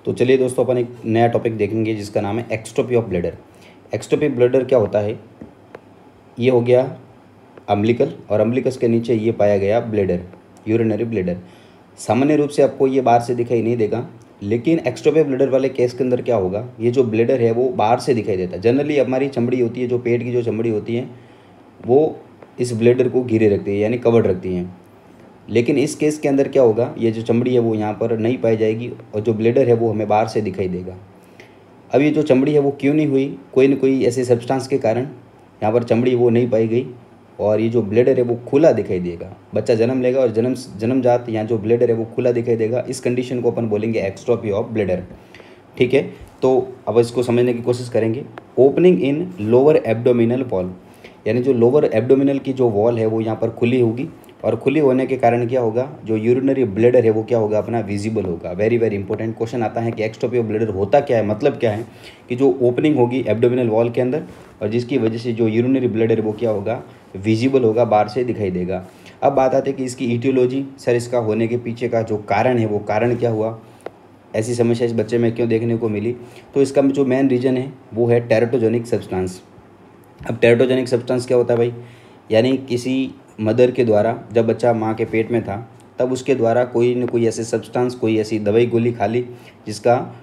तो चलिए दोस्तों, अपन एक नया टॉपिक देखेंगे जिसका नाम है एक्सट्रोपी ऑफ ब्लैडर। एक्सट्रोपी ब्लैडर क्या होता है? ये हो गया अम्बिलिकल, और अम्बिलिकस के नीचे ये पाया गया ब्लैडर, यूरिनरी ब्लैडर। सामान्य रूप से आपको ये बाहर से दिखाई नहीं देगा, लेकिन एक्सट्रोपी ब्लैडर वाले केस के अंदर क्या होगा, ये जो ब्लैडर है वो बाहर से दिखाई देता है। जनरली हमारी चमड़ी होती है, जो पेट की जो चमड़ी होती है वो इस ब्लैडर को घेरे रखती है, यानी कवर्ड रखती हैं। लेकिन इस केस के अंदर क्या होगा, ये जो चमड़ी है वो यहाँ पर नहीं पाई जाएगी, और जो ब्लैडर है वो हमें बाहर से दिखाई देगा। अब ये जो चमड़ी है वो क्यों नहीं हुई, कोई न कोई ऐसे सब्सटेंस के कारण यहाँ पर चमड़ी वो नहीं पाई गई, और ये जो ब्लैडर है वो खुला दिखाई देगा। बच्चा जन्म लेगा और जन्मजात यहाँ जो ब्लैडर है वो खुला दिखाई देगा। इस कंडीशन को अपन बोलेंगे एक्सट्रोपी ऑफ ब्लैडर। ठीक है, तो अब इसको समझने की कोशिश करेंगे। Opening in lower abdominal wall, यानी जो लोअर एब्डोमिनल की जो वॉल है वो यहाँ पर खुली होगी, और खुली होने के कारण क्या होगा, जो यूरिनरी ब्लैडर है वो क्या होगा, अपना विजिबल होगा। वेरी वेरी इंपॉर्टेंट क्वेश्चन आता है कि एक्सट्रोपी ऑफ ब्लैडर होता क्या है, मतलब क्या है कि जो ओपनिंग होगी एब्डोमिनल वॉल के अंदर, और जिसकी वजह से जो यूरिनरी ब्लैडर वो क्या होगा, विजिबल होगा, बाहर से दिखाई देगा। अब बात आती है कि इसकी इटियोलॉजी, सर इसका होने के पीछे का जो कारण है वो कारण क्या हुआ, ऐसी समस्या इस बच्चे में क्यों देखने को मिली। तो इसका जो मेन रीज़न है वो है टेरेटोजेनिक सब्सटेंस। अब टेरेटोजेनिक सब्सटेंस क्या होता है भाई, यानी किसी मदर के द्वारा, जब बच्चा माँ के पेट में था तब उसके द्वारा कोई न कोई ऐसे सब्सटेंस, कोई ऐसी दवाई गोली खा ली, जिसका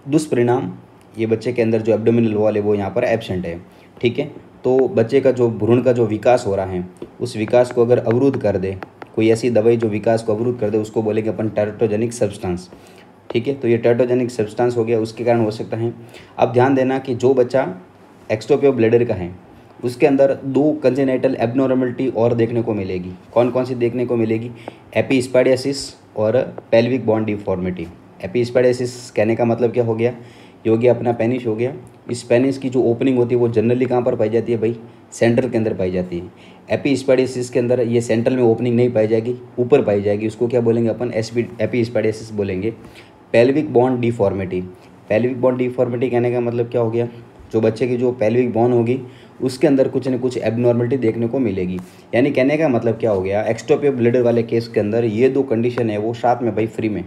दुष्परिणाम ये बच्चे के अंदर जो एब्डोमिनल वॉल है वो यहाँ पर एब्सेंट है। ठीक है, तो बच्चे का जो भ्रूण का जो विकास हो रहा है उस विकास को अगर अवरुद्ध कर दे, कोई ऐसी दवाई जो विकास को अवरुद्ध कर दे, उसको बोलेंगे अपन टेरेटोजेनिक सब्सटेंस। ठीक है, तो ये टेरेटोजेनिक सब्सटेंस हो गया, उसके कारण हो सकता है। अब ध्यान देना कि जो बच्चा एक्सट्रोपी ऑफ ब्लैडर का है उसके अंदर दो कंजेनाइटल एब्नॉर्मलिटी और देखने को मिलेगी। कौन कौन सी देखने को मिलेगी? एपीस्पाइडियासिस और पेल्विक बोन डिफॉर्मिटी। एपीस्पाइडियासिस कहने का मतलब क्या हो गया, ये हो गया अपना पेनिस हो गया। इस पेनिस की जो ओपनिंग होती है वो जनरली कहाँ पर पाई जाती है भाई, सेंटर के अंदर पाई जाती है। एपीस्पाइडियासिस के अंदर ये सेंट्रल में ओपनिंग नहीं पाई जाएगी, ऊपर पाई जाएगी, उसको क्या बोलेंगे अपन, एपीस्पाइडियासिस बोलेंगे। Pelvic bone deformity, pelvic bone deformity कहने का मतलब क्या हो गया, जो बच्चे की जो पेल्विक बोन होगी उसके अंदर कुछ न कुछ एबनॉर्मलिटी देखने को मिलेगी। यानी कहने का मतलब क्या हो गया, एक्सट्रोपी ऑफ ब्लैडर वाले केस के अंदर ये दो कंडीशन है वो साथ में भाई फ्री में।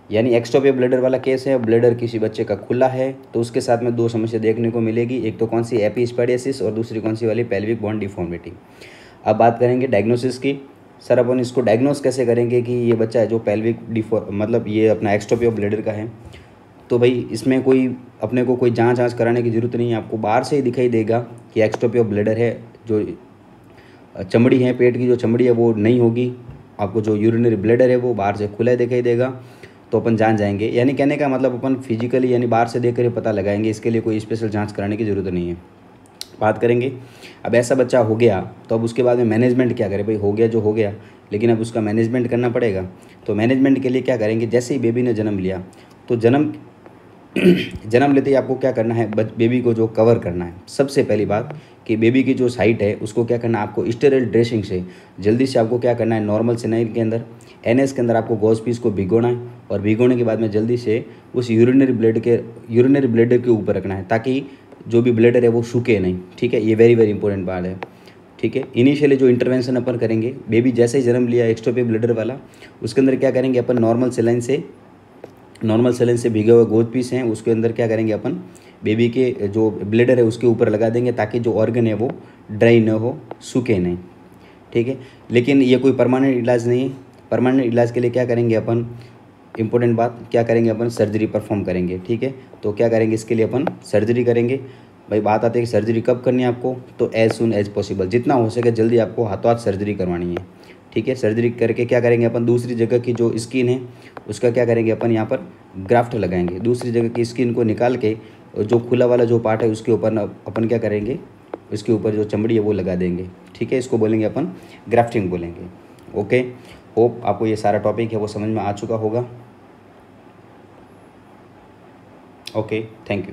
यानी एक्सट्रोपी ऑफ ब्लैडर वाला केस है, ब्लैडर किसी बच्चे का खुला है, तो उसके साथ में दो समस्या देखने को मिलेगी। एक तो कौन सी, एपीस्पाइडियासिस, और दूसरी कौन सी वाली, पेल्विक बोन डिफॉर्मिटी। अब बात करेंगे डायग्नोसिस की। सर अपन इसको डायग्नोस कैसे करेंगे कि ये बच्चा है जो पेल्विक मतलब ये अपना एक्सट्रोपी ऑफ ब्लैडर का है। तो भाई इसमें कोई अपने को कोई जांच कराने की ज़रूरत नहीं है, आपको बाहर से ही दिखाई देगा कि एक्सट्रोपी ऑफ ब्लैडर है। जो चमड़ी है, पेट की जो चमड़ी है वो नहीं होगी, आपको जो यूरिनरी ब्लैडर है वो बाहर से खुला दिखाई देगा, तो अपन जान जाएंगे। यानी कहने का मतलब अपन फिजिकली यानी बाहर से देख कर ही पता लगाएंगे, इसके लिए कोई स्पेशल जाँच कराने की ज़रूरत नहीं है। बात करेंगे, अब ऐसा बच्चा हो गया तो अब उसके बाद में मैनेजमेंट क्या करे भाई, हो गया जो हो गया, लेकिन अब उसका मैनेजमेंट करना पड़ेगा। तो मैनेजमेंट के लिए क्या करेंगे, जैसे ही बेबी ने जन्म लिया तो जन्म लेते ही आपको क्या करना है, बेबी को जो कवर करना है। सबसे पहली बात कि बेबी की जो साइट है उसको क्या करना है, आपको स्टेराइल ड्रेसिंग से जल्दी से आपको क्या करना है, नॉर्मल सेनाइल के अंदर एनएस के अंदर आपको गॉज पीस को भिगोना है, और भिगोने के बाद में जल्दी से उस यूरिनरी ब्लैडर के ऊपर रखना है, ताकि जो भी ब्लैडर है वो सूखे नहीं। ठीक है, ये वेरी वेरी इंपॉर्टेंट बात है। ठीक है, इनिशियली जो इंटरवेंशन अपन करेंगे, बेबी जैसे ही जन्म लिया एक्सट्रोपी ब्लैडर वाला, उसके अंदर क्या करेंगे अपन, नॉर्मल सेलाइन से भीगे हुए गोद पीस हैं उसके अंदर क्या करेंगे अपन, बेबी के जो ब्लैडर है उसके ऊपर लगा देंगे, ताकि जो ऑर्गन है वो ड्राई न हो, सूखे नहीं। ठीक है, लेकिन ये कोई परमानेंट इलाज नहीं है। परमानेंट इलाज के लिए क्या करेंगे अपन, इंपॉर्टेंट बात, क्या करेंगे अपन, सर्जरी परफॉर्म करेंगे। ठीक है, तो क्या करेंगे, इसके लिए अपन सर्जरी करेंगे। भाई बात आती है कि सर्जरी कब करनी है आपको, तो एज सुन एज पॉसिबल, जितना हो सके जल्दी आपको हाथों हाथ सर्जरी करवानी है। ठीक है, सर्जरी करके क्या करेंगे अपन, दूसरी जगह की जो स्किन है उसका क्या करेंगे अपन, यहाँ पर ग्राफ्ट लगाएंगे। दूसरी जगह की स्किन को निकाल के जो खुला वाला जो पार्ट है उसके ऊपर अपन क्या करेंगे, उसके ऊपर जो चमड़ी है वो लगा देंगे। ठीक है, इसको बोलेंगे अपन ग्राफ्टिंग बोलेंगे। ओके, होप आपको ये सारा टॉपिक है वो समझ में आ चुका होगा। Okay, thank you.